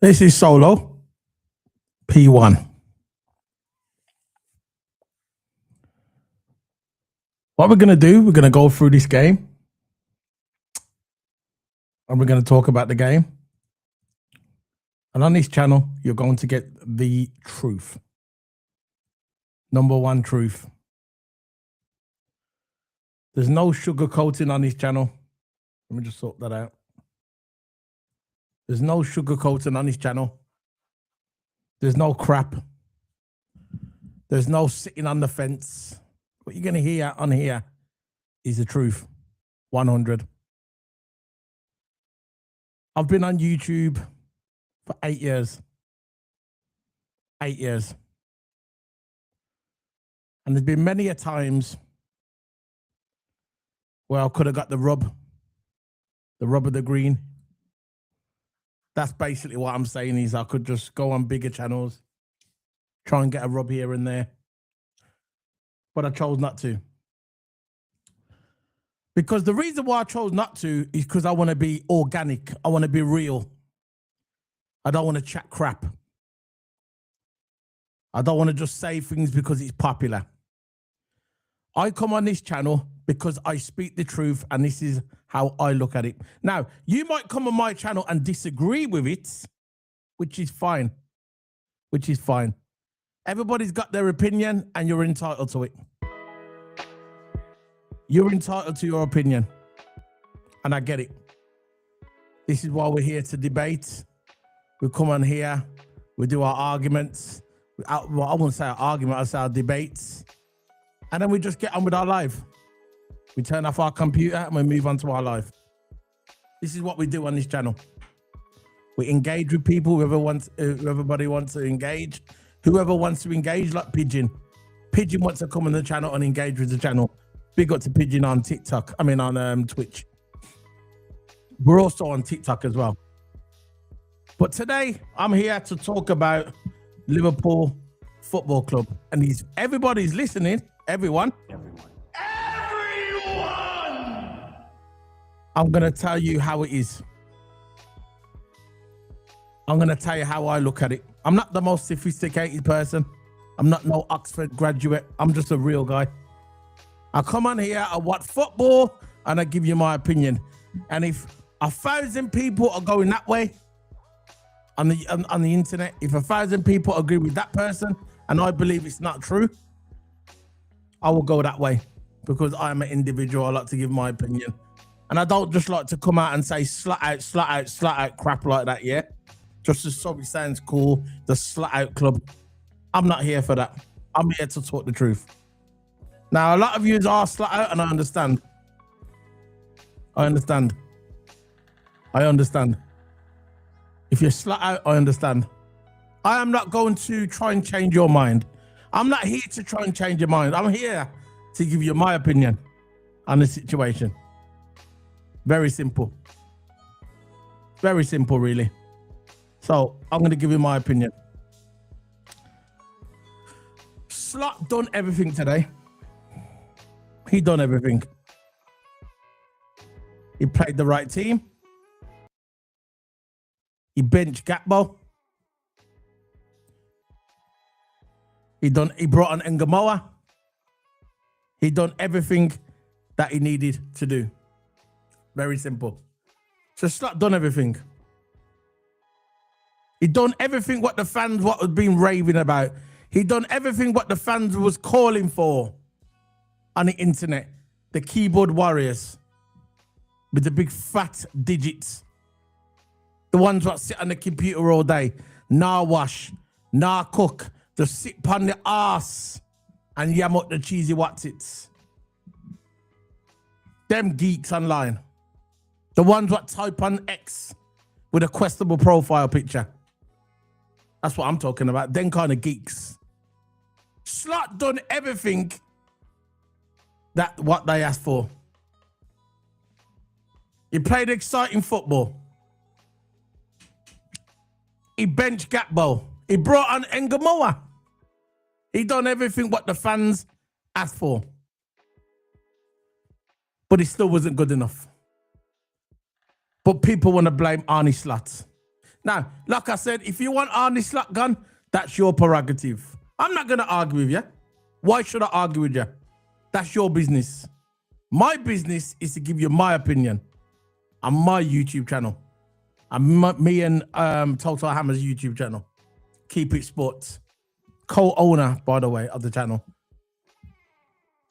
This is Solo P1. What we're going to do, we're going to go through this game and we're going to talk about the game. And on this channel, you're going to get the truth. Number one truth. There's no sugarcoating on this channel. Let me just sort that out. There's no sugarcoating on this channel. There's no crap. There's no sitting on the fence. What you're going to hear on here is the truth. 100. I've been on YouTube for 8 years. 8 years. And there's been many a times where I could have got the rub of the green. That's basically what I'm saying is I could just go on bigger channels, try and get a rub here and there. But I chose not to. Because the reason why I chose not to is because I want to be organic. I want to be real. I don't want to chat crap. I don't want to just say things because it's popular. I come on this channel because I speak the truth and this is how I look at it. Now, you might come on my channel and disagree with it, which is fine. Which is fine. Everybody's got their opinion and you're entitled to it. You're entitled to your opinion. And I get it. This is why we're here to debate. We come on here, we do our arguments. Well, I wouldn't say our argument, I say our debates. And then we just get on with our life. We turn off our computer and we move on to our life. This is what we do on this channel. We engage with people, whoever wants to engage. Whoever wants to engage, like Pigeon. Pigeon wants to come on the channel and engage with the channel. Big up to Pigeon on TikTok. I mean on Twitch. We're also on TikTok as well. But today, I'm here to talk about Liverpool Football Club. And everybody's listening. Everyone. I'm going to tell you how it is. I'm going to tell you how I look at it. I'm not the most sophisticated person. I'm not no Oxford graduate. I'm just a real guy. I come on here, I watch football, and I give you my opinion. And if 1,000 people are going that way on the internet, if 1,000 people agree with that person, and I believe it's not true, I will go that way because I'm an individual. I like to give my opinion. And I don't just like to come out and say slat out crap like that, yeah? Just as so it sounds cool, the slat out club. I'm not here for that. I'm here to talk the truth. Now, a lot of you are slat out, and I understand. I understand. I understand. If you're slat out, I understand. I am not going to try and change your mind. I'm not here to try and change your mind. I'm here to give you my opinion on the situation. Very simple. Very simple, really. So I'm going to give you my opinion. Slot done everything today. He done everything. He played the right team. He benched Gakpo. He brought on Ngamoa. He done everything that he needed to do. Very simple. So Slot done everything. He done everything what the fans was being raving about. He done everything what the fans was calling for on the internet. The keyboard warriors with the big fat digits. The ones that sit on the computer all day. Nah wash, nah cook. Just sit upon the arse and yam up the cheesy whatsits. Them geeks online. The ones that type on X with a questionable profile picture. That's what I'm talking about. Them kind of geeks. Slot done everything that what they asked for. He played exciting football. He benched Gakpo. He brought on Ngamoa. He done everything what the fans asked for. But it still wasn't good enough. But people want to blame Arnie Slot. Now, like I said, if you want Arnie Slot gun, that's your prerogative. I'm not going to argue with you. Why should I argue with you? That's your business. My business is to give you my opinion on my YouTube channel. And me and Total Hammer's YouTube channel. Keep It Sports. Co-owner, by the way, of the channel.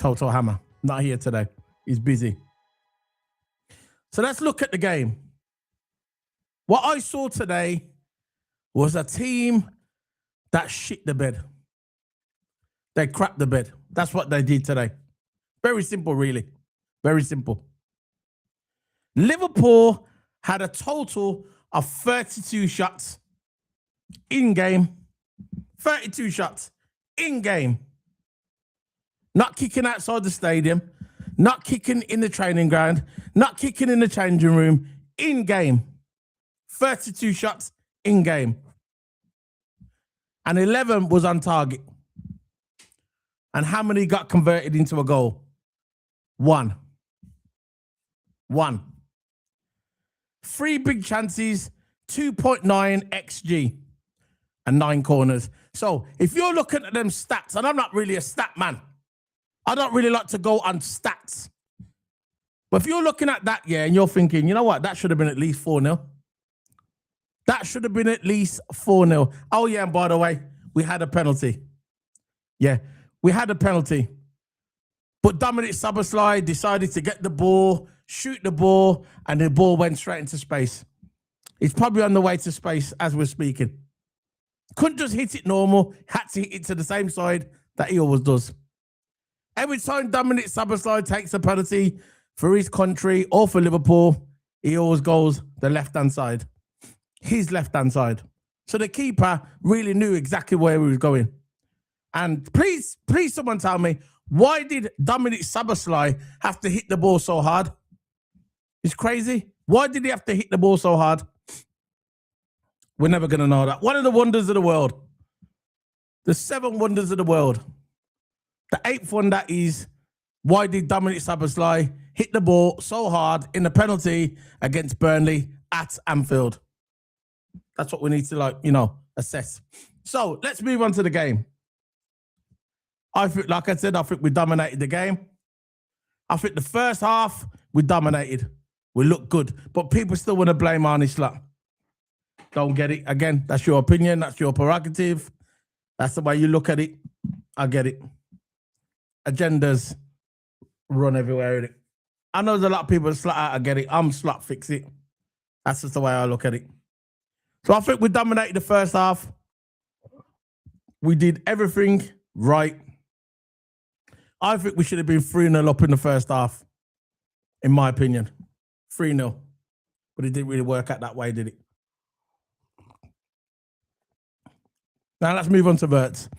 Total Hammer. Not here today. He's busy. So let's look at the game. What I saw today was a team that shit the bed. They crapped the bed. That's what they did today. Very simple, really. Very simple. Liverpool had a total of 32 shots in game. 32 shots in game. Not kicking outside the stadium. Not kicking in the training ground. Not kicking in the changing room. In game. 32 shots in game. And 11 was on target. And how many got converted into a goal? One. 3 big chances, 2.9 XG, and 9 corners. So if you're looking at them stats, and I'm not really a stat man, I don't really like to go on stats. But if you're looking at that, yeah, and you're thinking, you know what, that should have been at least 4-0. That should have been at least 4-0. Oh, yeah, and by the way, we had a penalty. Yeah, we had a penalty. But Dominik Szoboszlai decided to get the ball, shoot the ball, and the ball went straight into space. It's probably on the way to space as we're speaking. Couldn't just hit it normal, had to hit it to the same side that he always does. Every time Dominik Szoboszlai takes a penalty for his country or for Liverpool, he always goes the left-hand side. His left-hand side. So the keeper really knew exactly where he was going. And please someone tell me, why did Dominik Szoboszlai have to hit the ball so hard? It's crazy. Why did he have to hit the ball so hard? We're never going to know that. One of the wonders of the world. The 7 wonders of the world. The 8th wonder is, why did Dominik Szoboszlai hit the ball so hard in the penalty against Burnley at Anfield? That's what we need to, assess. So let's move on to the game. I think, like I said, I think we dominated the game. I think the first half, we dominated. We looked good. But people still want to blame Arnie Slot. Don't get it. Again, that's your opinion. That's your prerogative. That's the way you look at it. I get it. Agendas run everywhere in it. I know there's a lot of people Slot out. I get it. I'm Slot fix it. That's just the way I look at it. So I think we dominated the first half. We did everything right. I think we should have been 3-0 up in the first half, in my opinion. 3-0. But it didn't really work out that way, did it? Now let's move on to Wirtz.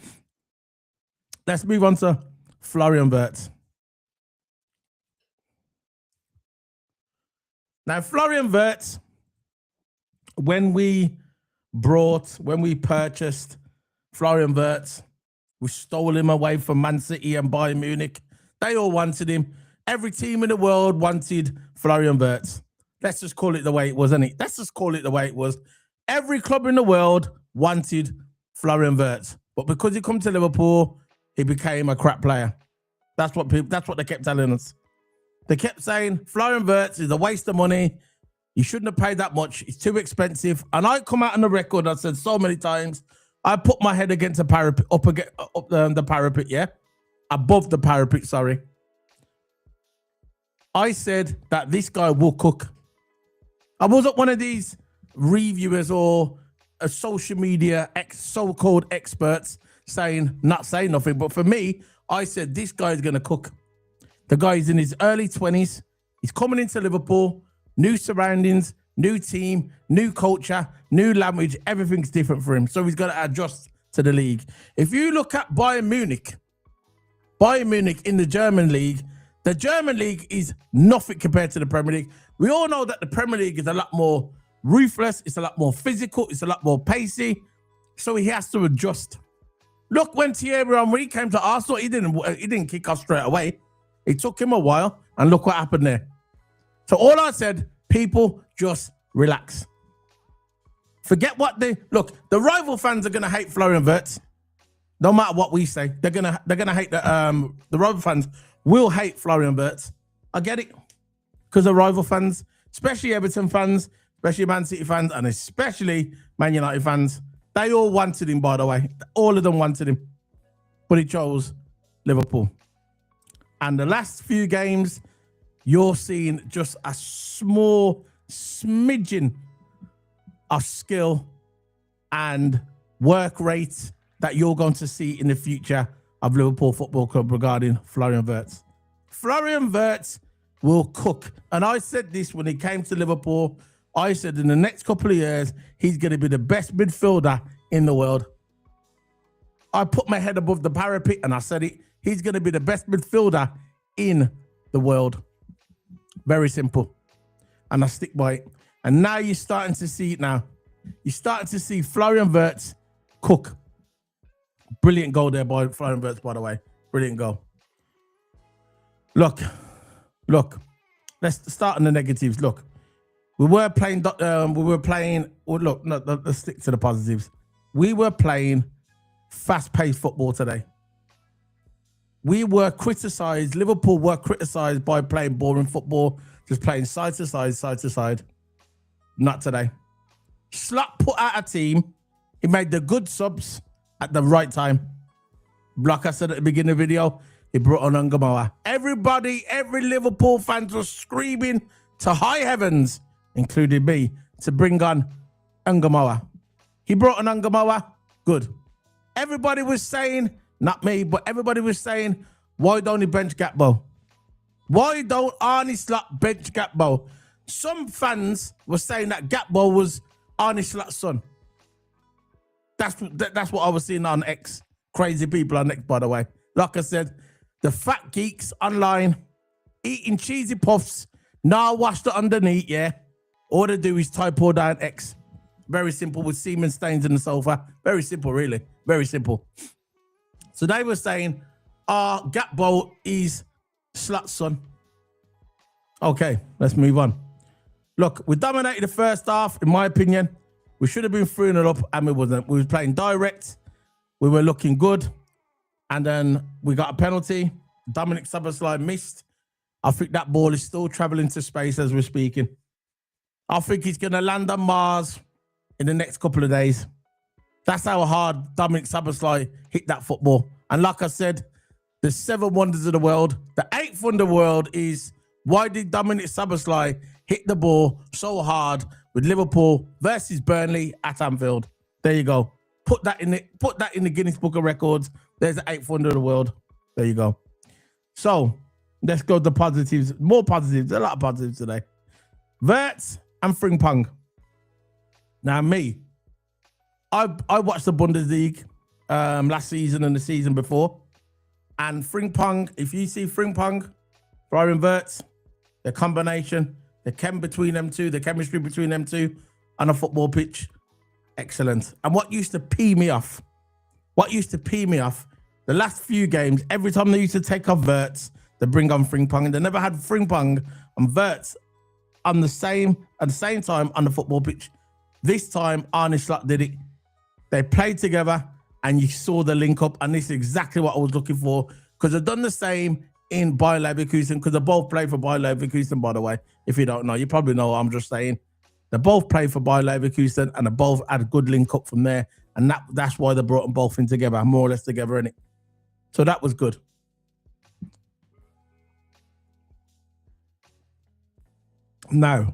Let's move on to Florian Wirtz. Now, Florian Wirtz, when we purchased Florian Wirtz, we stole him away from Man City and Bayern Munich. They all wanted him. Every team in the world wanted Florian Wirtz. Let's just call it the way it was, innit? Let's just call it the way it was. Every club in the world wanted Florian Wirtz. But because he come to Liverpool, he became a crap player. That's what they kept telling us. They kept saying, Florian Wirtz is a waste of money. You shouldn't have paid that much. It's too expensive. And I come out on the record, I said so many times, I put my head against the parapet, up the parapet, yeah? Above the parapet, sorry. I said that this guy will cook. I wasn't one of these reviewers or a social media so-called experts not saying nothing. But for me, I said this guy is going to cook. The guy is in his early 20s. He's coming into Liverpool, new surroundings, new team, new culture, new language. Everything's different for him. So he's got to adjust to the league. If you look at Bayern Munich in the German league is nothing compared to the Premier League. We all know that the Premier League is a lot more ruthless. It's a lot more physical. It's a lot more pacey. So he has to adjust. Look, when Thierry Henry came to Arsenal, he didn't kick off straight away. It took him a while, and look what happened there. So all I said, people, just relax. Forget what they look. The rival fans are gonna hate Florian Wirtz. No matter what we say, they're gonna hate the rival fans will hate Florian Wirtz. I get it, because the rival fans, especially Everton fans, especially Man City fans, and especially Man United fans, they all wanted him. By the way, all of them wanted him, but he chose Liverpool. And the last few games, you're seeing just a small smidgen of skill and work rate that you're going to see in the future of Liverpool Football Club regarding Florian Wirtz. Florian Wirtz will cook. And I said this when he came to Liverpool. I said in the next couple of years, he's going to be the best midfielder in the world. I put my head above the parapet and I said it. He's going to be the best midfielder in the world. Very simple. And I stick by it. And now you're starting to see it now. You're starting to see Florian Wirtz cook. Brilliant goal there by Florian Wirtz, by the way. Brilliant goal. Look. Let's start on the negatives. Look, we were playing. Look, no, let's stick to the positives. We were playing fast-paced football today. We were criticised. Liverpool were criticised by playing boring football, just playing side to side, side to side. Not today. Slot put out a team. He made the good subs at the right time. Like I said at the beginning of the video, he brought on Ungamoa. Everybody, every Liverpool fan was screaming to high heavens, including me, to bring on Ungamoa. He brought on Ungamoa. Good. Everybody was saying, not me, but everybody was saying, why don't he bench Gakpo? Why don't Arne Slot bench Gakpo? Some fans were saying that Gakpo was Arne Slot's son. That's what I was seeing on X. Crazy people on X, by the way. Like I said, the fat geeks online eating cheesy puffs, now washed it underneath, yeah. All they do is type all down X. Very simple, with semen stains in the sofa. Very simple, really. Very simple. So they were saying, Gakpo is Slot's son. Okay, let's move on. Look, we dominated the first half, in my opinion. We should have been 3-0 up, and we wasn't. We were playing direct. We were looking good. And then we got a penalty. Dominik Szoboszlai missed. I think that ball is still traveling to space as we're speaking. I think he's going to land on Mars in the next couple of days. That's how hard Dominik Szoboszlai hit that football. And like I said, the 7 wonders of the world. The 8th wonder of the world is, why did Dominik Szoboszlai hit the ball so hard with Liverpool versus Burnley at Anfield? There you go. Put that in the Guinness Book of Records. There's the 8th wonder of the world. There you go. So let's go to the positives. More positives. A lot of positives today. Wirtz and Frimpong. Now me, I watched the Bundesliga last season and the season before. And Frimpong, if you see Frimpong, Florian Wirtz, the combination, the chem between them two, the chemistry between them two on a football pitch, excellent. And what used to pee me off, the last few games, every time they used to take off Wirtz, they bring on Frimpong, and they never had Frimpong and Wirtz on at the same time on the football pitch. This time, Arne Slot did it. They played together, and you saw the link up, and this is exactly what I was looking for, because they've done the same in Bayer Leverkusen, because they both play for Bayer Leverkusen, by the way. If you don't know, you probably know what I'm just saying. They both played for Bayer Leverkusen, and they both had a good link up from there, and that's why they brought them both in together, more or less together, innit? So that was good. Now,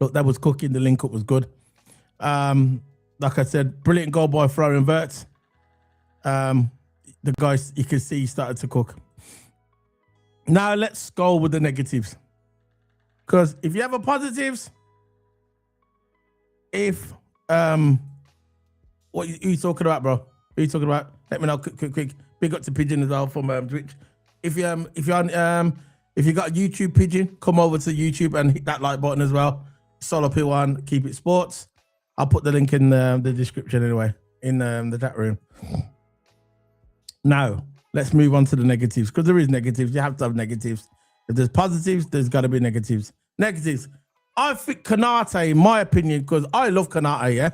look, that was cooking. The link up was good. Like I said, brilliant goal by Florian Wirtz. The guys, you can see, he started to cook. Now let's go with the negatives. Because if you have a positives, what are you talking about, bro? What are you talking about? Let me know quick. Big up to Pigeon as well from Twitch. If you got a YouTube Pigeon, come over to YouTube and hit that like button as well. Solo P1, keep it sports. I'll put the link in the description anyway, in the chat room. Now, let's move on to the negatives, because there is negatives. You have to have negatives. If there's positives, there's got to be negatives. Negatives. I think Kanate, in my opinion, because I love Kanate, yeah,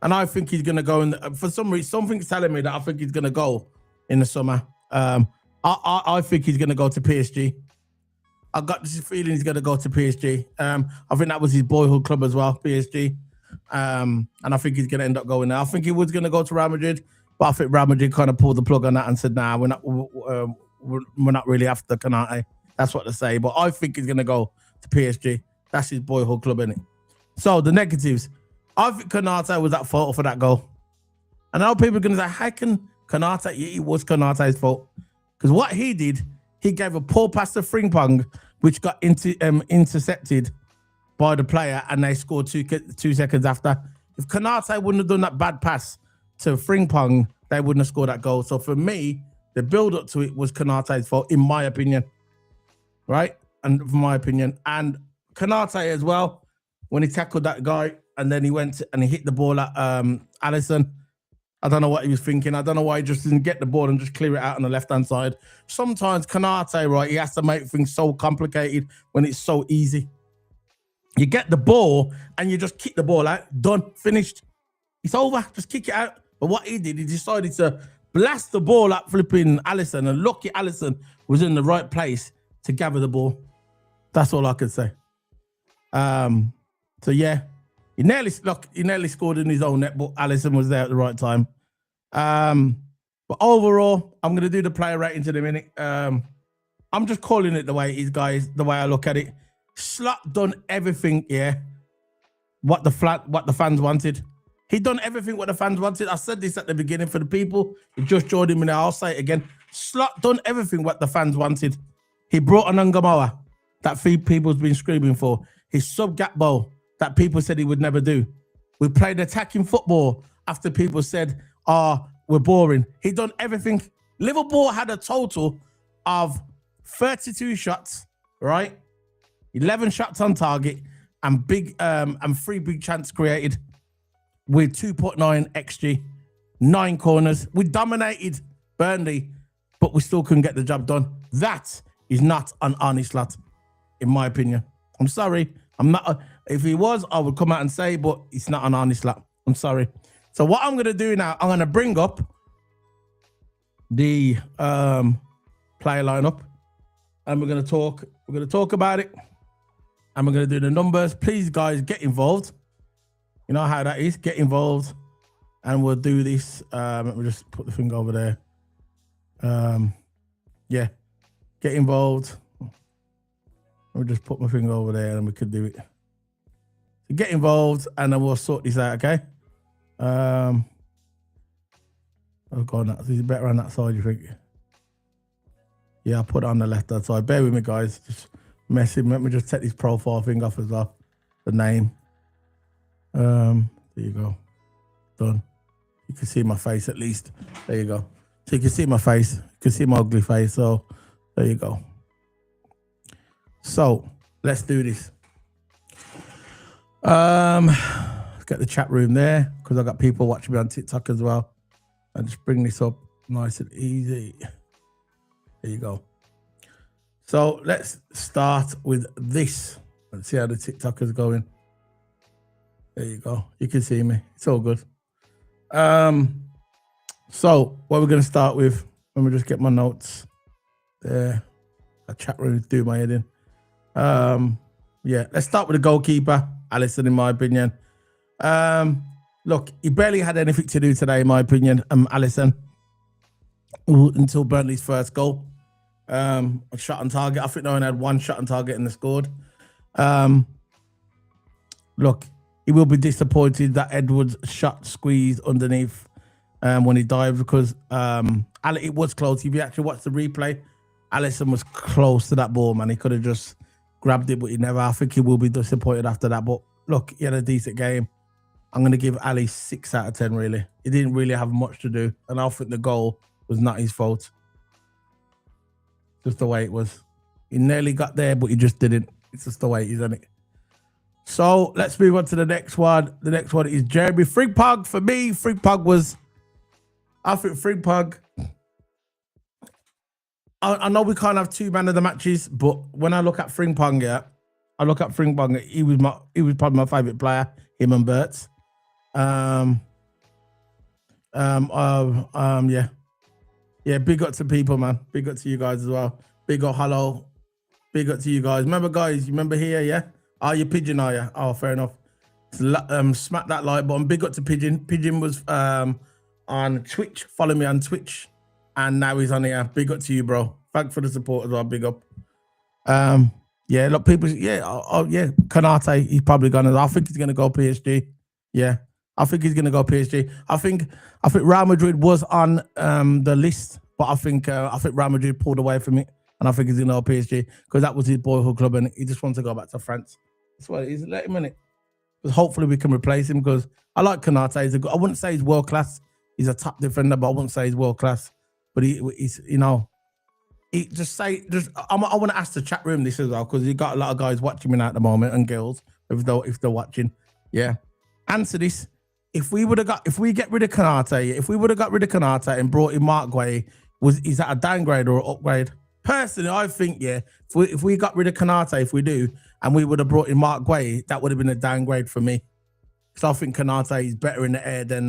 and I think he's gonna go in. For some reason, something's telling me that I think he's gonna go in the summer. I think he's gonna go to PSG. I got this feeling he's gonna go to PSG. I think that was his boyhood club as well, PSG. And I think he's gonna end up going there. I think he was gonna go to Real Madrid, but I think Real Madrid kind of pulled the plug on that and said, "Nah, we're not really after Kanate." That's what they say. But I think he's gonna go to PSG. That's his boyhood club, innit? So the negatives. I think Kanate was at fault for that goal. And now people are going to say, how can Kanate? Yeah, it was Kanate's fault. Because what he did, he gave a poor pass to Frimpong, which got intercepted by the player, and they scored 2 seconds after. If Kanate wouldn't have done that bad pass to Frimpong, they wouldn't have scored that goal. So for me, the build-up to it was Kanate's fault, in my opinion. Right? And from my opinion. And Kanate as well, when he tackled that guy and then he went and he hit the ball at Alisson. I don't know what he was thinking. I don't know why he just didn't get the ball and just clear it out on the left-hand side. Sometimes Kanate, right, he has to make things so complicated when it's so easy. You get the ball and you just kick the ball out. Done. Finished. It's over. Just kick it out. But what he did, he decided to blast the ball at flipping Alisson, and lucky Alisson was in the right place to gather the ball. That's all I could say. So yeah, he nearly scored in his own net, but Alisson was there at the right time. But overall, I'm gonna do the player ratings in a minute. I'm just calling it the way it is, guys. The way I look at it, Slot done everything. Yeah, what the fans wanted. He done everything what the fans wanted. I said this at the beginning for the people who just joined him, and I'll say it again. Slot done everything what the fans wanted. He brought an Angamoa that people's been screaming for. His sub-gap ball that people said he would never do. We played attacking football after people said, we're boring. He done everything. Liverpool had a total of 32 shots, right? 11 shots on target and 3 big chances created with 2.9 XG, 9 corners. We dominated Burnley, but we still couldn't get the job done. That is not an honest lot, in my opinion. I'm sorry. I'm not. If he was, I would come out and say, but it's not an honest lot. I'm sorry. So what I'm going to do now, I'm going to bring up the player lineup, and we're going to talk. We're going to talk about it, and we're going to do the numbers. Please, guys, get involved. You know how that is. Get involved, and we'll do this. Let me just put the thing over there. Yeah, get involved. I'll just put my finger over there and we could do it. So get involved and then we'll sort this out, okay? Oh God, is it better on that side, you think? Yeah, I'll put it on the left-hand side. Bear with me, guys. Just messing. Let me just take this profile thing off as well. The name. There you go. Done. You can see my face at least. There you go. So you can see my face. You can see my ugly face. So there you go. So let's do this. Let's get the chat room there because I got people watching me on TikTok as well. And just bring this up nice and easy. There you go. So let's start with this. Let's see how the TikTok is going. There you go. You can see me. It's all good. So what we're going to start with, let me just get my notes there. A chat room to do my head in. Yeah, let's start with the goalkeeper, Alisson, in my opinion. Look, he barely had anything to do today, in my opinion, Alisson, until Burnley's first goal. A shot on target. I think they only had 1 shot on target and they scored. Look, he will be disappointed that Edwards' shot squeezed underneath when he dived because it was close. If you actually watch the replay, Alisson was close to that ball, man. He could have just grabbed it, but he never. I think he will be disappointed after that. But look, he had a decent game. I'm going to give Ali 6 out of 10, really. He didn't really have much to do. And I think the goal was not his fault. Just the way it was. He nearly got there, but he just didn't. It's just the way it is, isn't it? So let's move on to the next one. The next one is Jeremy Frimpong. For me, Frimpong was... I think Frimpong... I know we can't have 2 man of the matches, but when I look at Frimpong, yeah, I look at Frimpong. He was probably my favourite player. Him and Wirtz. Yeah. Big up to people, man. Big up to you guys as well. Big up, hello. Big up to you guys. Remember, guys. You remember here? Yeah. Are you Pigeon? Are you? Oh, fair enough. Smack that like button. Big up to Pigeon. Pigeon was on Twitch. Follow me on Twitch, and now he's on here. Big up to you, bro. Thanks for the support as well. Big up. Yeah, look, people. Yeah, yeah. Konate, he's probably gonna. I think he's gonna go PSG. Yeah, I think he's gonna go PSG. I think Real Madrid was on the list, but I think Real Madrid pulled away from it, and I think he's gonna go PSG because that was his boyhood club, and he just wants to go back to France. That's why he's let him in it. But hopefully we can replace him because I like Konate. I wouldn't say he's world class. He's a top defender, but I wouldn't say he's world class. But he's I want to ask the chat room this as well because you got a lot of guys watching me now at the moment and girls if they're watching. Yeah, answer this. If we get rid of Konate, and brought in Mark Guay, is that a downgrade or an upgrade? Personally, I think if we got rid of Konate, if we do, and we would have brought in Mark Guay, that would have been a downgrade for me. So I think Konate is better in the air than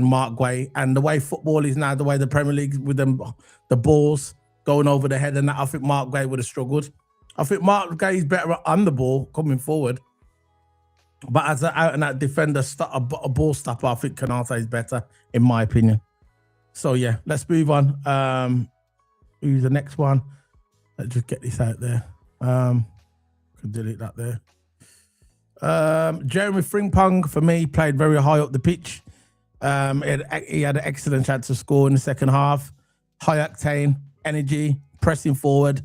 Mark Guay. And the way football is now, the way the Premier League with the balls going over the head and that, I think Mark Guay would have struggled. I think Mark Guay is better on the ball coming forward. But as an out and out defender, a ball stopper, I think Konate is better, in my opinion. So yeah, let's move on. Who's the next one? Let's just get this out there. Can delete that there. Jeremy Frimpong, for me, played very high up the pitch. He had an excellent chance to score in the second half. High octane, energy, pressing forward.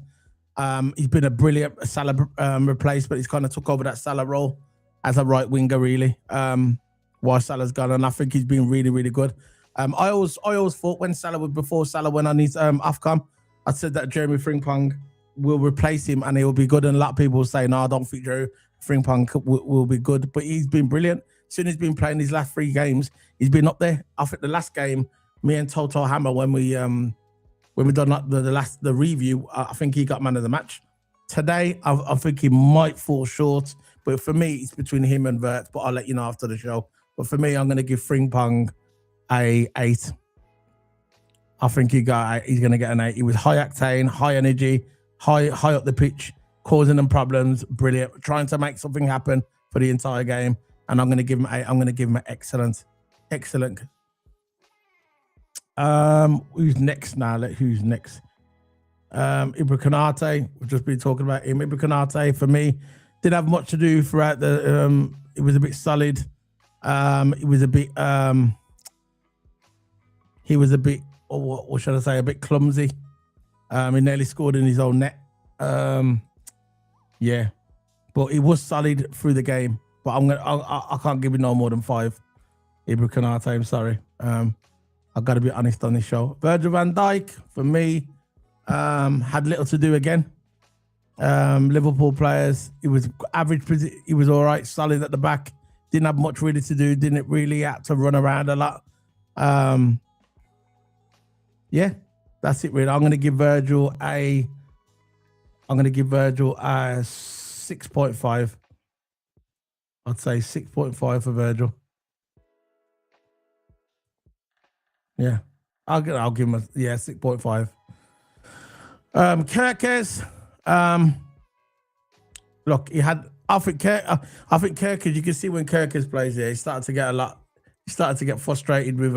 He's been a brilliant Salah replacement. He's kind of took over that Salah role as a right winger, really. While Salah's gone, and I think he's been really, really good. I always thought before Salah went on his AFCON, I said that Jeremy Frimpong will replace him and he will be good. And a lot of people will say, no, I don't think Jeremy Frimpong will be good. But he's been brilliant. As soon as he's been playing his last 3 games, he's been up there. I think the last game, me and Toto Hammer, when we done the review, I think he got man of the match. Today, I think he might fall short. But for me, it's between him and Wirtz. But I'll let you know after the show. But for me, I'm going to give Frimpong a 8. I think he's going to get an 8. He was high octane, high energy, high up the pitch, causing them problems. Brilliant. Trying to make something happen for the entire game. And I'm going to give him 8. I'm going to give him an excellent. Who's next now? Who's next? Ibra Konate. We've just been talking about him. Ibra Konate, for me, didn't have much to do throughout the. It was a bit solid. It was a bit. He was a bit. What should I say? A bit clumsy. He nearly scored in his own net. Yeah, but he was solid through the game. But I can't give him no more than 5. Ibra Konate, I'm sorry. I've got to be honest on this show. Virgil van Dijk, for me, had little to do again. Liverpool players, he was average. He was all right, solid at the back. Didn't have much really to do. Didn't really have to run around a lot. Yeah, that's it really. I'm going to give Virgil a 6.5. I'd say 6.5 for Virgil. Yeah, I'll give him 6.5. Kerkez, look, he had. I think Kerkez. You can see when Kerkez plays here, he started to get frustrated with.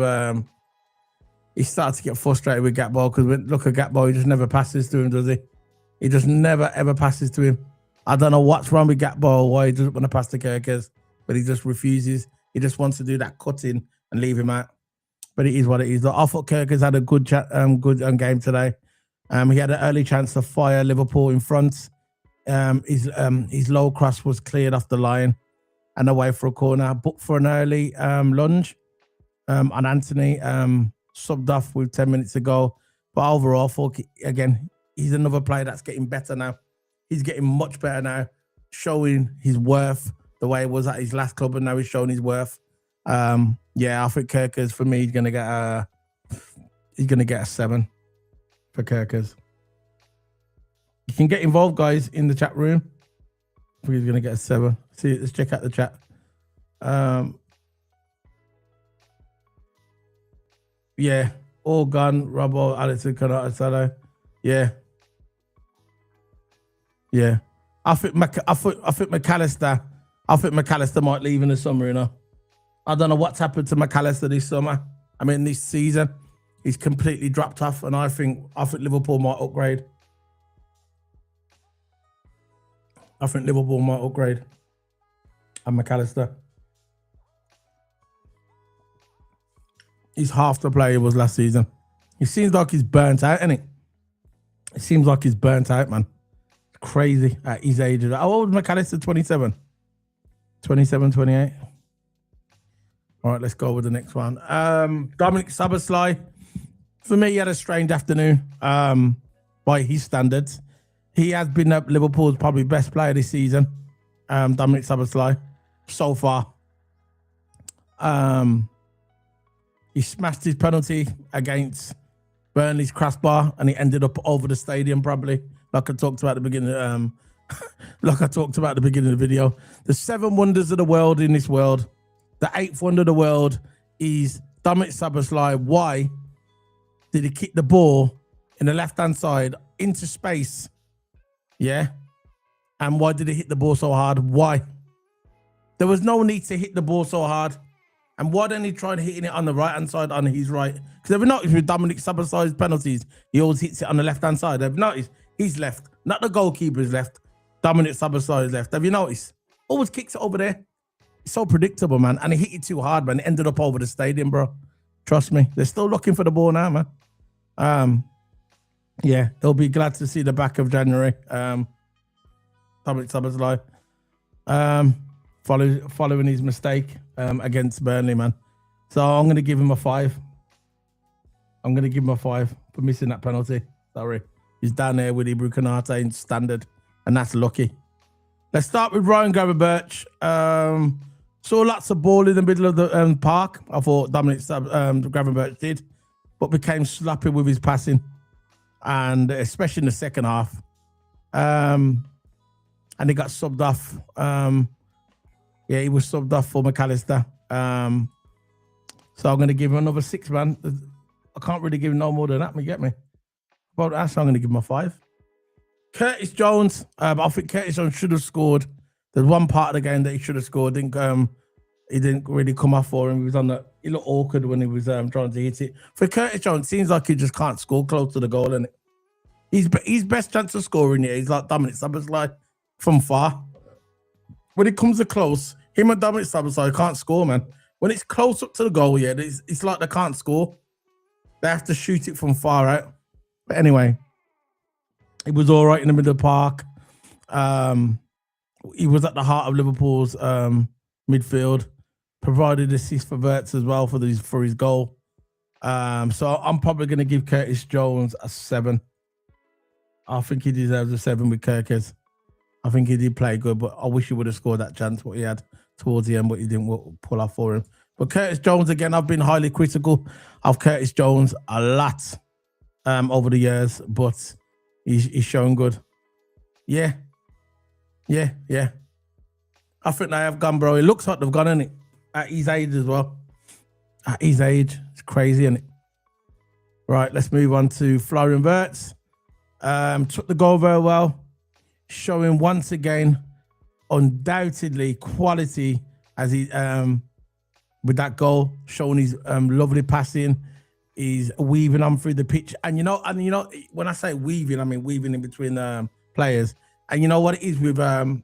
He started to get frustrated with Gatball because look at Gatball, he just never passes to him, does he? He just never ever passes to him. I don't know what's wrong with Gatball, why he doesn't want to pass to Kerkez, but he just refuses. He just wants to do that cutting and leave him out. But it is what it is. I thought Kerkez had a good game today. He had an early chance to fire Liverpool in front. His low cross was cleared off the line and away for a corner. Booked for an early lunge on Anthony. Subbed off with 10 minutes to go. But overall, I thought, again, he's another player that's getting better now. He's getting much better now, showing his worth the way it was at his last club, and now he's showing his worth. Yeah, I think Kerkez, for me, he's gonna get a 7 for Kerkez. You can get involved, guys, in the chat room. We're going to get a 7. See, let's check out the chat. Yeah, all gone. Robbo, Alex, and Salo. Yeah. Yeah. I think McAllister might leave in the summer, you know. I don't know what's happened to McAllister this summer. I mean, this season, he's completely dropped off, and I think Liverpool might upgrade. I think Liverpool might upgrade. And McAllister. He's half the player he was last season. He seems like he's burnt out, isn't it? It seems like he's burnt out, man. Crazy at his age. How old was McAllister? 27? 27, 28? All right, let's go with the next one. Dominik Szoboszlai. For me, he had a strange afternoon by his standards. He has been Liverpool's probably best player this season, Dominik Szoboszlai, so far. He smashed his penalty against Burnley's crossbar, and he ended up over the stadium probably, like I talked about at the beginning. Like I talked about at the beginning of the video. The 7 wonders of the world in this world. The 8th wonder of the world is Dominik Szoboszlai. Why did he kick the ball in the left-hand side into space? Yeah. And why did he hit the ball so hard? Why? There was no need to hit the ball so hard. And why didn't he try hitting it on the right-hand side on his right? Because have you noticed with Dominik Szoboszlai's penalties, he always hits it on the left-hand side. Have you noticed? He's left. Not the goalkeeper's left. Dominik Szoboszlai's left. Have you noticed? Always kicks it over there. It's so predictable, man. And he hit it too hard, man. It ended up over the stadium, bro. Trust me. They're still looking for the ball now, man. Yeah, he'll be glad to see the back of January. Dominik Szoboszlai. Following his mistake against Burnley, man. So I'm going to give him a 5. I'm going to give him a 5 for missing that penalty. Sorry. He's down there with Ibra Konate in standard, and that's lucky. Let's start with Ryan Gravenberch. Saw lots of ball in the middle of the park. I thought Dominik Gravenberch did, but became sloppy with his passing, and especially in the second half. And he got subbed off. Yeah, he was subbed off for McAllister. So I'm going to give him another 6, man. I can't really give him no more than that, you get me? Well, that's I'm going to give him a 5. Curtis Jones. I think Curtis Jones should have scored. There's one part of the game that he should have scored. He didn't really come off for him. He was on the. He looked awkward when he was trying to hit it. For Curtis Jones, seems like he just can't score close to the goal, and his best chance of scoring here. He's like Dominik Szoboszlai from far. When it comes to close, him and Dominik Szoboszlai can't score, man. When it's close up to the goal, yeah, it's like they can't score. They have to shoot it from far out. But anyway, it was all right in the middle of the park. He was at the heart of Liverpool's midfield. Provided assist for Wirtz as well for his goal. So I'm probably going to give Curtis Jones a 7. I think he deserves a 7 with Kirkers. I think he did play good, but I wish he would have scored that chance what he had towards the end, but he didn't pull off for him. But Curtis Jones, again, I've been highly critical of Curtis Jones a lot over the years, but he's shown good. Yeah. I think they have gone, bro. It looks like they've gone, innit? At his age as well. At his age. It's crazy, innit? Right, let's move on to Florian Wirtz. Took the goal very well. Showing once again, undoubtedly quality as he with that goal, showing his lovely passing, he's weaving on through the pitch, and you know when I say weaving, I mean weaving in between players. And you know what it is with Florian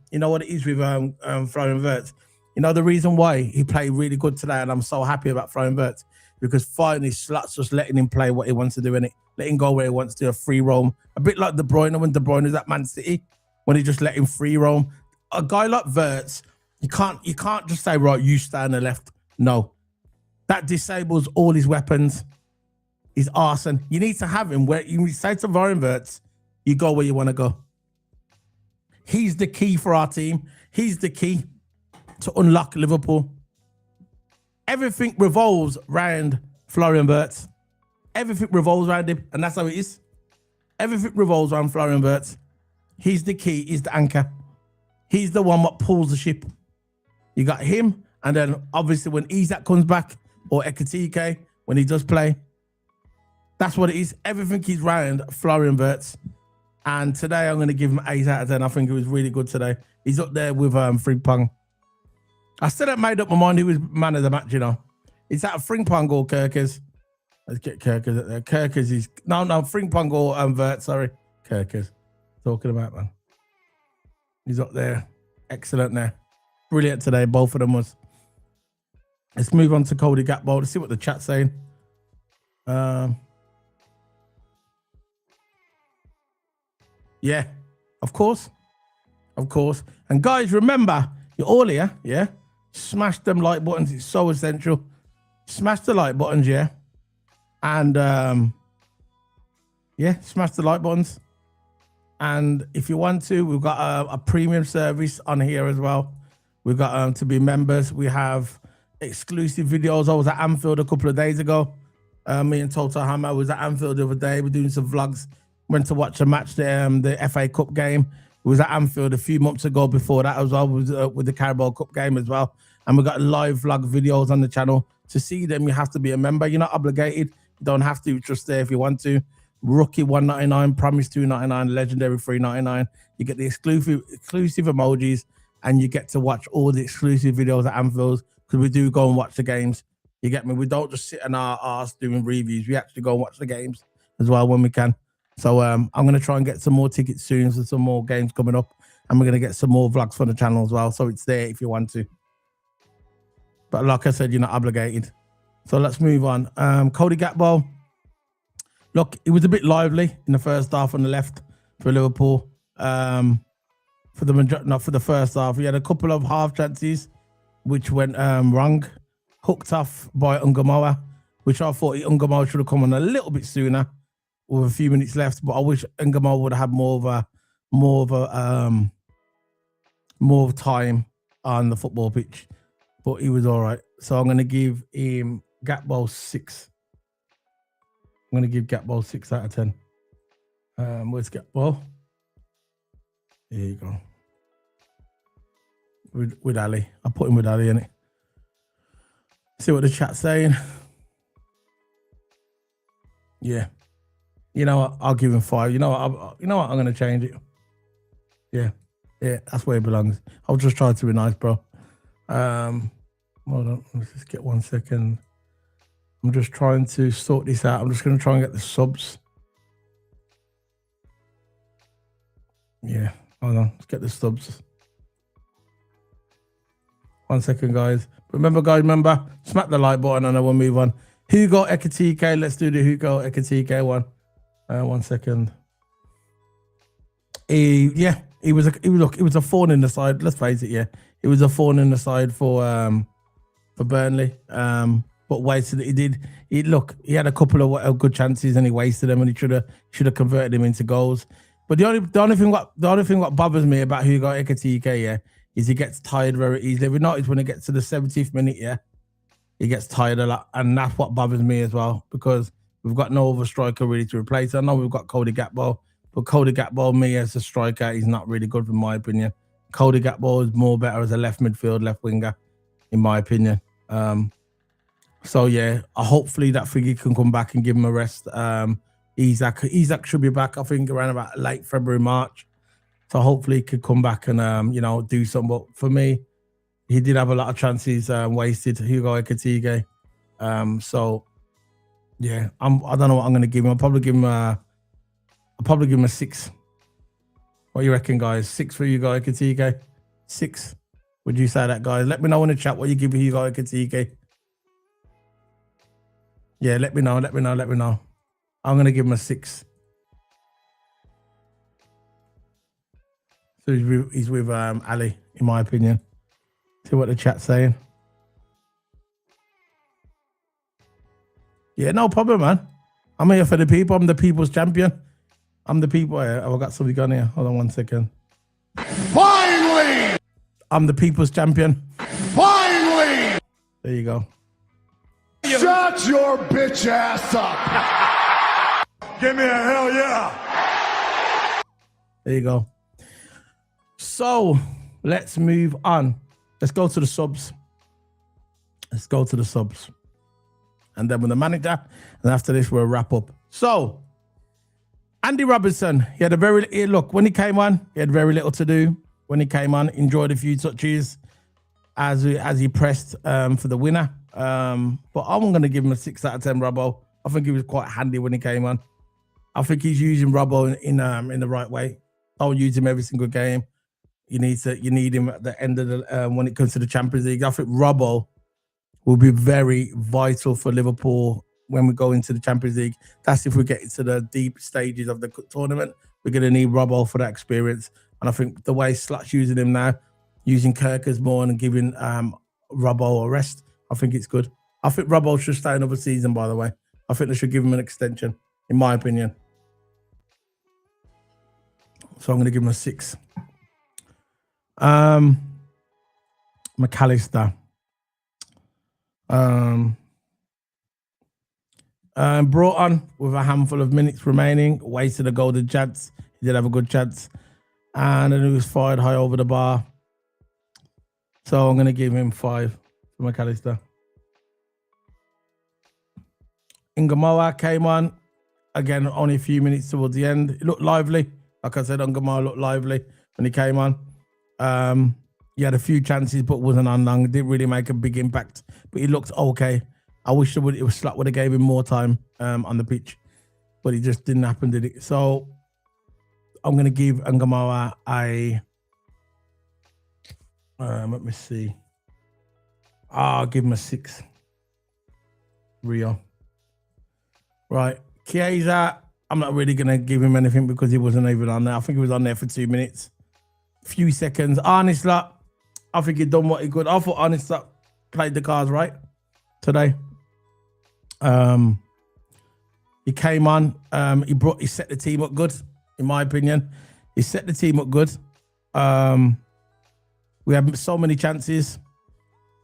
Wirtz. You know the reason why he played really good today, and I'm so happy about Florian Wirtz, because finally Slot's just letting him play what he wants to do in it, letting go where he wants to, a free roam, a bit like De Bruyne when De Bruyne was at Man City. When he just let him free roam. A guy like Wirtz, you can't just say, right, you stay on the left. No. That disables all his weapons, his arsenal. You need to have him where you say to Florian Wirtz, you go where you want to go. He's the key for our team. He's the key to unlock Liverpool. Everything revolves around Florian Wirtz. Everything revolves around him, and that's how it is. Everything revolves around Florian Wirtz. He's the key. He's the anchor. He's the one that pulls the ship. You got him, and then obviously when Isak comes back, or Ekitike, when he does play, that's what it is. Everything is round Florian Wirtz. And today I'm going to give him 8 out of 10. I think he was really good today. He's up there with Frimpong. I still haven't made up my mind who was man of the match, you know. Is that Frimpong or Kirkers? Let's get Kirkers up there. Kirkers is... No, Frimpong or Wirtz, sorry. Kirkers. Talking about, man. He's up there. Excellent there. Brilliant today, both of them was. Let's move on to Cody Gakpo. Let's see what the chat's saying. Yeah, of course. Of course. And guys, remember, you're all here, yeah? Smash them like buttons. It's so essential. Smash the like buttons, yeah? And, yeah, smash the like buttons. And if you want to, we've got a premium service on here as well. We've got to be members. We have exclusive videos. I was at Anfield a couple of days ago. Me and Toto Hammer was at Anfield the other day. We're doing some vlogs. Went to watch a match, the FA Cup game. We was at Anfield a few months ago before that as well, with the Carabao Cup game as well. And we got live vlog videos on the channel. To see them, you have to be a member. You're not obligated. You don't have to. Just there if you want to. Rookie $1.99, Promise $2.99, Legendary $3.99. You get the exclusive emojis, and you get to watch all the exclusive videos at Anfield, because we do go and watch the games. You get me? We don't just sit in our arse doing reviews. We actually go and watch the games as well when we can. So I'm going to try and get some more tickets soon, so some more games coming up, and we're going to get some more vlogs for the channel as well. So it's there if you want to. But like I said, you're not obligated. So let's move on. Cody Gakpo. Look, it was a bit lively in the first half on the left for Liverpool. For the first half, he had a couple of half chances which went wrong. Hooked off by Ungamoa, which I thought Ungamoa should have come on a little bit sooner, with a few minutes left. But I wish Ungamoa would have had more of time on the football pitch. But he was all right. So I'm going to give him Gakpo 6. I'm going to give Gakpo 6 out of 10. Where's Gakpo? Here you go. With Ali. I put him with Ali in it. See what the chat's saying. Yeah. You know what? I'll give him 5. You know what? I'm going to change it. Yeah. Yeah, that's where it belongs. I'll just try to be nice, bro. Hold on. Let's just get 1 second. I'm just trying to sort this out. I'm just going to try and get the subs. Yeah. Hold on. Let's get the subs. 1 second, guys. Remember, smack the like button and then we'll move on. Hugo Ekitike. Let's do the Hugo Ekitike one. 1 second. It was a thorn in the side. Let's face it, yeah. It was a thorn in the side for Burnley. But wasted it. He had a couple of good chances and he wasted them, and he should have converted them into goals. But the only thing what bothers me about Hugo Ekitike, yeah, is he gets tired very easily. We notice when he gets to the 70th minute, yeah, he gets tired a lot, and that's what bothers me as well, because we've got no other striker really to replace. I know we've got Cody Gakpo, but Cody Gakpo, me as a striker, he's not really good in my opinion. Cody Gakpo is more better as a left midfield, left winger, in my opinion. So yeah, hopefully that figure can come back and give him a rest. Isak should be back, I think, around about late February, March. So hopefully he could come back and do something. But for me, he did have a lot of chances wasted. Hugo Ekitike. So yeah, I don't know what I'm going to give him. I'll probably give him a 6. What do you reckon, guys? 6 for Hugo Ekitike? 6. Would you say that, guys? Let me know in the chat what you give Hugo Ekitike. Yeah, let me know. I'm going to give him a 6. So he's with Ali, in my opinion. See what the chat's saying. Yeah, no problem, man. I'm here for the people. I'm the people's champion. I'm the people. Oh, I got something on here. Hold on 1 second. Finally! I'm the people's champion. Finally! There you go. Shut your bitch ass up. Give me a hell yeah. There you go. So let's move on. Let's go to the subs. Let's go to the subs. And then with the manager. And after this, we'll wrap up. So Andy Robertson, he had a very, look, when he came on, he had very little to do. When he came on, enjoyed a few touches as he pressed for the winner. But I'm going to give him a 6 out of 10, Robbo. I think he was quite handy when he came on. I think he's using Robbo in the right way. Don't use him every single game. You need him at the end of the when it comes to the Champions League. I think Robbo will be very vital for Liverpool when we go into the Champions League. That's if we get into the deep stages of the tournament. We're going to need Robbo for that experience. And I think the way Slot's using him now, using Kirkers more and giving Robbo a rest, I think it's good. I think Robbo should stay another season, by the way. I think they should give him an extension, in my opinion. So I'm going to give him a 6. McAllister. Brought on with a handful of minutes remaining, wasted a golden chance. He did have a good chance. And then he was fired high over the bar. So I'm going to give him 5 for McAllister. Ngamoa came on. Again, only a few minutes towards the end. It looked lively. Like I said, Ngamoa looked lively when he came on. He had a few chances, but wasn't on long. Didn't really make a big impact, but he looked okay. I wish it was Slot would have gave him more time on the pitch, but it just didn't happen, did it? So I'm going to give Ngamoa a... let me see. I'll give him a 6. Rio. Right. Chiesa, I'm not really going to give him anything because he wasn't even on there. I think he was on there for 2 minutes. Few seconds. Arne Slot, I think he done what he could. I thought Arne Slot played the cards right today. He came on. He set the team up good, in my opinion. He set the team up good. We had so many chances.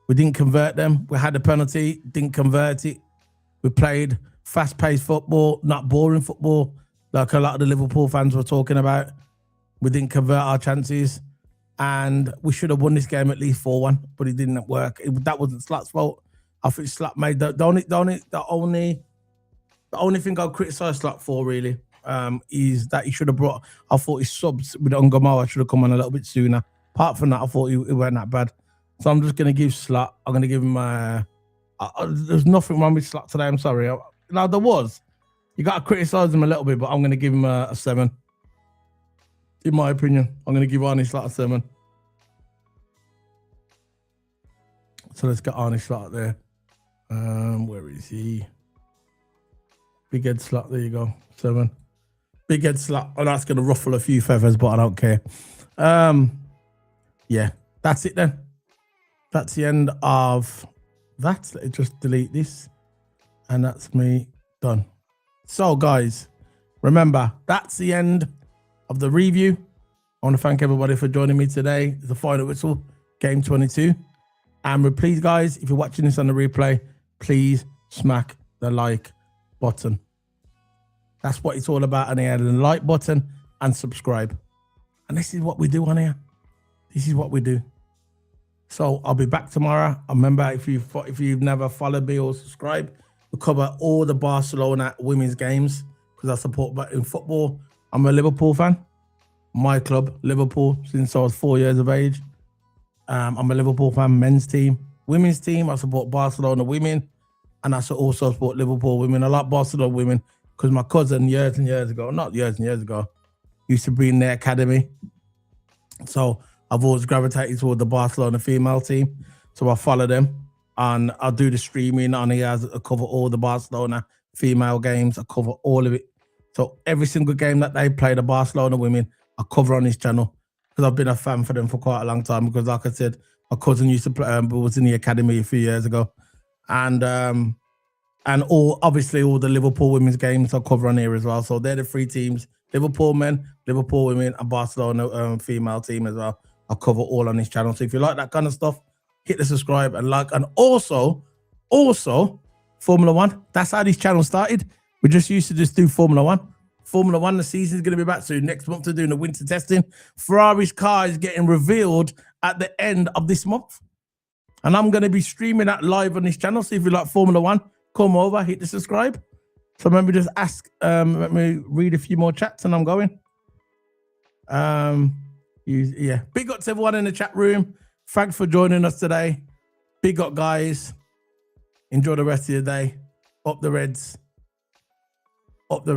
We didn't convert them. We had a penalty, didn't convert it. We played fast-paced football, not boring football, like a lot of the Liverpool fans were talking about. We didn't convert our chances, and we should have won this game at least 4-1, but it didn't work. That wasn't Slot's fault. I think Slot made the only thing I'll criticise Slot for really is that he should have brought. I thought his subs with Ngamoa should have come on a little bit sooner. Apart from that, I thought it weren't that bad. So I'm just going to give Slot. I'm going to give him there's nothing wrong with Slot today. I'm sorry. Now there was. You got to criticise him a little bit, but I'm going to give him a 7. In my opinion, I'm going to give Arne Slot a 7. So let's get Arne Slot there. Where is he? Big head Slot. There you go. 7. Big head Slot. Oh, that's going to ruffle a few feathers, but I don't care. Yeah, that's it then. That's the end of that. Let me just delete this. And that's me done. So, guys, remember, that's the end of the review. I want to thank everybody for joining me today. It's the final whistle, game 22. And please, guys, if you're watching this on the replay, please smack the like button. That's what it's all about on here. The like button and subscribe. And this is what we do on here. This is what we do. So I'll be back tomorrow. Remember, if you've never followed me or subscribed, we cover all the Barcelona women's games because I support. But in football, I'm a Liverpool fan. My club, Liverpool, since I was 4 years of age. I'm a Liverpool fan, men's team. Women's team, I support Barcelona women. And I also support Liverpool women. I like Barcelona women because my cousin years and years ago, used to be in their academy. So I've always gravitated toward the Barcelona female team. So I follow them and I'll do the streaming on here. I cover all the Barcelona female games. I cover all of it. So every single game that they play, the Barcelona women, I cover on this channel because I've been a fan for them for quite a long time. Because like I said, my cousin used to play, was in the academy a few years ago. And obviously all the Liverpool women's games I cover on here as well. So they're the 3 teams: Liverpool men, Liverpool women, and Barcelona female team as well. I cover all on this channel. So if you like that kind of stuff, hit the subscribe and like. And also Formula One. That's how this channel started. We just used to just do Formula One. Formula One, the season is going to be back soon. Next month, they're doing the winter testing. Ferrari's car is getting revealed at the end of this month. And I'm going to be streaming that live on this channel. So if you like Formula One, come over, hit the subscribe. So let me just ask, let me read a few more chats and I'm going. Yeah, big up to everyone in the chat room. Thanks for joining us today. Big up, guys. Enjoy the rest of your day. Up the Reds. Up the